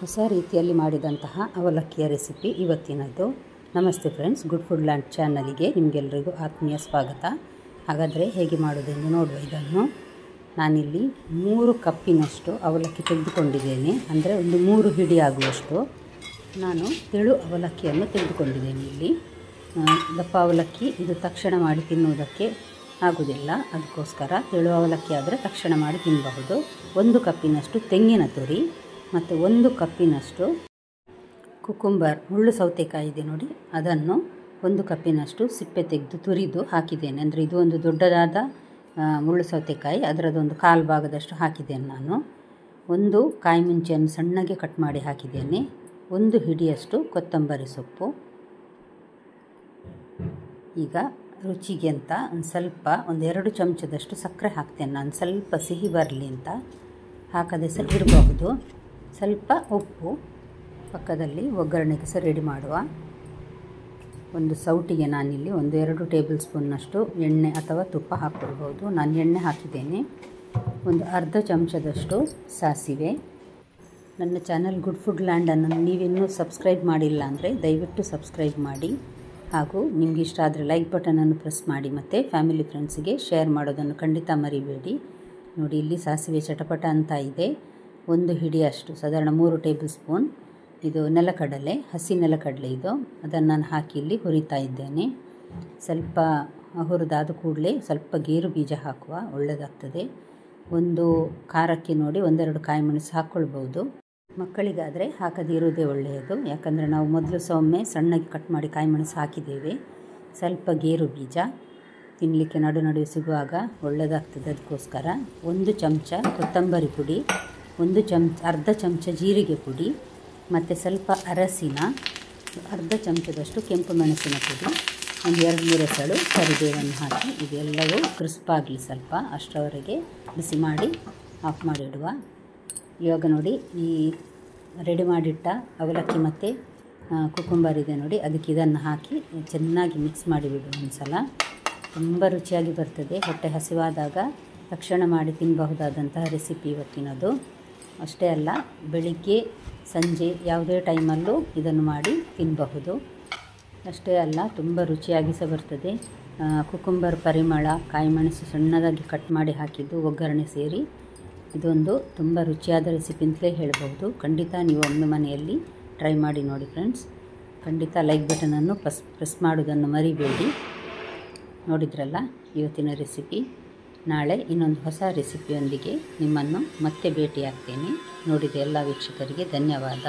ಹೊಸ ರೀತಿಯಲ್ಲಿ ಮಾಡಿದಂತಹ ಅವಲಕ್ಕಿಯ ರೆಸಿಪಿ ಇವತ್ತಿನದ್ದು. ನಮಸ್ತೆ ಫ್ರೆಂಡ್ಸ್, ಗುಡ್ ಫುಡ್ ಲ್ಯಾಂಡ್ ಚಾನಲಿಗೆ ನಿಮಗೆಲ್ಲರಿಗೂ ಆತ್ಮೀಯ ಸ್ವಾಗತ. ಹಾಗಾದರೆ ಹೇಗೆ ಮಾಡೋದೆಂದು ನೋಡುವ. ಇದನ್ನು ನಾನಿಲ್ಲಿ 3 ಕಪ್ಪಿನಷ್ಟು ಅವಲಕ್ಕಿ ತೆಗೆದುಕೊಂಡಿದ್ದೇನೆ. ಅಂದರೆ ಒಂದು 3 ಹಿಡಿ ಆಗುವಷ್ಟು ನಾನು ತೆಳು ಅವಲಕ್ಕಿಯನ್ನು ತೆಗೆದುಕೊಂಡಿದ್ದೇನೆ. ಇಲ್ಲಿ ದಪ್ಪ ಅವಲಕ್ಕಿ ಇದು ತಕ್ಷಣ ಮಾಡಿ ತಿನ್ನುವುದಕ್ಕೆ ಆಗುವುದಿಲ್ಲ, ಅದಕ್ಕೋಸ್ಕರ ತೆಳು ಅವಲಕ್ಕಿ ಆದರೆ ತಕ್ಷಣ ಮಾಡಿ ತಿನ್ನಬಹುದು. 1 ಕಪ್ಪಿನಷ್ಟು ತೆಂಗಿನ ತುರಿ ಮತ್ತು 1 ಕಪ್ಪಿನಷ್ಟು ಕುಕುಂಬರ್ ಮುಳ್ಳು ಸೌತೆಕಾಯಿ ಇದೆ ನೋಡಿ, ಅದನ್ನು 1 ಕಪ್ಪಿನಷ್ಟು ಸಿಪ್ಪೆ ತೆಗೆದು ತುರಿದು ಹಾಕಿದ್ದೇನೆ. ಅಂದರೆ ಇದು ಒಂದು ದೊಡ್ಡದಾದ ಮುಳ್ಳು ಸೌತೆಕಾಯಿ, ಅದರದೊಂದು 1/4 ಭಾಗದಷ್ಟು ಹಾಕಿದ್ದೇನೆ ನಾನು. 1 ಕಾಯಿ ಮುಂಚೆಯನ್ನು ಸಣ್ಣಗೆ ಕಟ್ ಮಾಡಿ ಹಾಕಿದ್ದೇನೆ. 1 ಹಿಡಿಯಷ್ಟು ಕೊತ್ತಂಬರಿ ಸೊಪ್ಪು. ಈಗ ರುಚಿಗೆ ಅಂತ ಒಂದು 2 ಚಮಚದಷ್ಟು ಸಕ್ಕರೆ ಹಾಕ್ತೇನೆ ನಾನು, ಸ್ವಲ್ಪ ಸಿಹಿ ಬರಲಿ ಅಂತ. ಹಾಕದೆ ಸಹ ಇಡಬಹುದು. ಸ್ವಲ್ಪ ಉಪ್ಪು, ಪಕ್ಕದಲ್ಲಿ ಒಗ್ಗರಣೆಗೆ ಸಹ ರೆಡಿ ಮಾಡುವ. ಒಂದು ಸೌಟಿಗೆ ನಾನಿಲ್ಲಿ 1-2 ಟೇಬಲ್ ಸ್ಪೂನ್ನಷ್ಟು ಎಣ್ಣೆ ಅಥವಾ ತುಪ್ಪ ಹಾಕ್ಕೊಳ್ಬೋದು. ನಾನು ಎಣ್ಣೆ ಹಾಕಿದ್ದೇನೆ. ಒಂದು ಅರ್ಧ ಚಮಚದಷ್ಟು ಸಾಸಿವೆ. ನನ್ನ ಚಾನಲ್ ಗುಡ್ ಫುಡ್ ಲ್ಯಾಂಡನ್ನು ನೀವಿನ್ನೂ ಸಬ್ಸ್ಕ್ರೈಬ್ ಮಾಡಿಲ್ಲ ಅಂದರೆ ದಯವಿಟ್ಟು ಸಬ್ಸ್ಕ್ರೈಬ್ ಮಾಡಿ, ಹಾಗೂ ನಿಮಗೆ ಇಷ್ಟ ಆದರೆ ಲೈಕ್ ಬಟನನ್ನು ಪ್ರೆಸ್ ಮಾಡಿ ಮತ್ತು ಫ್ಯಾಮಿಲಿ ಫ್ರೆಂಡ್ಸಿಗೆ ಶೇರ್ ಮಾಡೋದನ್ನು ಖಂಡಿತ ಮರಿಬೇಡಿ. ನೋಡಿ, ಇಲ್ಲಿ ಸಾಸಿವೆ ಚಟಪಟ ಅಂತ ಇದೆ. 1 ಹಿಡಿಯಷ್ಟು, ಸಾಧಾರಣ 3 ಟೇಬಲ್ ಸ್ಪೂನ್ ಇದು ನೆಲಕಡಲೆ, ಹಸಿ ನೆಲಕಡಲೆ ಇದು. ಅದನ್ನು ನಾನು ಹಾಕಿ ಇಲ್ಲಿ ಹುರಿತಾ ಇದ್ದೇನೆ. ಸ್ವಲ್ಪ ಹುರಿದಾದ ಕೂಡಲೇ ಸ್ವಲ್ಪ ಗೇರು ಬೀಜ ಹಾಕುವ, ಒಳ್ಳೆಯದಾಗ್ತದೆ. ಒಂದು ಖಾರಕ್ಕೆ ನೋಡಿ 1-2 ಕಾಯಿ ಮೆಣಸು ಹಾಕ್ಕೊಳ್ಬೋದು. ಮಕ್ಕಳಿಗಾದರೆ ಹಾಕದಿರುವುದೇ ಒಳ್ಳೆಯದು, ಯಾಕಂದರೆ ನಾವು ಮೊದಲು ಸಹ ಒಮ್ಮೆ ಸಣ್ಣಗೆ ಕಟ್ ಮಾಡಿ ಕಾಯಿ ಮೆಣಸು ಹಾಕಿದ್ದೇವೆ. ಸ್ವಲ್ಪ ಗೇರು ಬೀಜ ತಿನ್ನಲಿಕ್ಕೆ ನಡುವೆ ಸಿಗುವಾಗ ಒಳ್ಳೆಯದಾಗ್ತದೆ, ಅದಕ್ಕೋಸ್ಕರ. 1 ಚಮಚ ಕೊತ್ತಂಬರಿ ಪುಡಿ, ಅರ್ಧ ಚಮಚ ಜೀರಿಗೆ ಪುಡಿ ಮತ್ತು ಸ್ವಲ್ಪ ಅರಸಿನ, ಅರ್ಧ ಚಮಚದಷ್ಟು ಕೆಂಪು ಮೆಣಸಿನ ಪುಡಿ, ಒಂದು 2-3 ಎಸಳು ಕರಿಬೇವನ್ನು ಹಾಕಿ ಇದೆಲ್ಲವೂ ಕ್ರಿಸ್ಪಾಗಲಿ ಸ್ವಲ್ಪ, ಅಷ್ಟರವರೆಗೆ ಬಿಸಿ ಮಾಡಿ ಆಫ್ ಮಾಡಿಡುವ. ಇವಾಗ ನೋಡಿ, ಈ ರೆಡಿ ಮಾಡಿಟ್ಟ ಅವಲಕ್ಕಿ ಮತ್ತು ಕುಕುಂಬರ್ ಇದೆ ನೋಡಿ, ಅದಕ್ಕೆ ಇದನ್ನು ಹಾಕಿ ಚೆನ್ನಾಗಿ ಮಿಕ್ಸ್ ಮಾಡಿಬಿಡು ಒಂದು ಸಲ. ತುಂಬ ರುಚಿಯಾಗಿ ಬರ್ತದೆ. ಹೊಟ್ಟೆ ಹಸಿವಾದಾಗ ತಕ್ಷಣ ಮಾಡಿ ತಿನ್ನಬಹುದಾದಂತಹ ರೆಸಿಪಿ ಇವತ್ತಿನದು. ಅಷ್ಟೇ ಅಲ್ಲ, ಬೆಳಿಗ್ಗೆ ಸಂಜೆ ಯಾವುದೇ ಟೈಮಲ್ಲೂ ಇದನ್ನು ಮಾಡಿ ತಿನ್ನಬಹುದು. ಅಷ್ಟೇ ಅಲ್ಲ, ತುಂಬ ರುಚಿಯಾಗಿ ಸಹ ಬರ್ತದೆ. ಕುಕುಂಬರ್ ಪರಿಮಳ, ಕಾಯಿ ಮೆಣಸು ಸಣ್ಣದಾಗಿ ಕಟ್ ಮಾಡಿ ಹಾಕಿದ್ದು, ಒಗ್ಗರಣೆ ಸೇರಿ ಇದೊಂದು ತುಂಬ ರುಚಿಯಾದ ರೆಸಿಪಿ ಅಂತಲೇ ಹೇಳ್ಬೋದು. ಖಂಡಿತ ನೀವು ಒಮ್ಮೆ ಮನೆಯಲ್ಲಿ ಟ್ರೈ ಮಾಡಿ ನೋಡಿ ಫ್ರೆಂಡ್ಸ್. ಖಂಡಿತ ಲೈಕ್ ಬಟನನ್ನು ಪ್ರೆಸ್ ಮಾಡೋದನ್ನು ಮರಿಬೇಡಿ. ನೋಡಿದ್ರಲ್ಲ ಇವತ್ತಿನ ರೆಸಿಪಿ. ನಾಳೆ ಇನ್ನೊಂದು ಹೊಸ ರೆಸಿಪಿಯೊಂದಿಗೆ ನಿಮ್ಮನ್ನು ಮತ್ತೆ ಭೇಟಿಯಾಗ್ತೇನೆ. ನೋಡಿದ ಎಲ್ಲ ವೀಕ್ಷಕರಿಗೆ ಧನ್ಯವಾದ.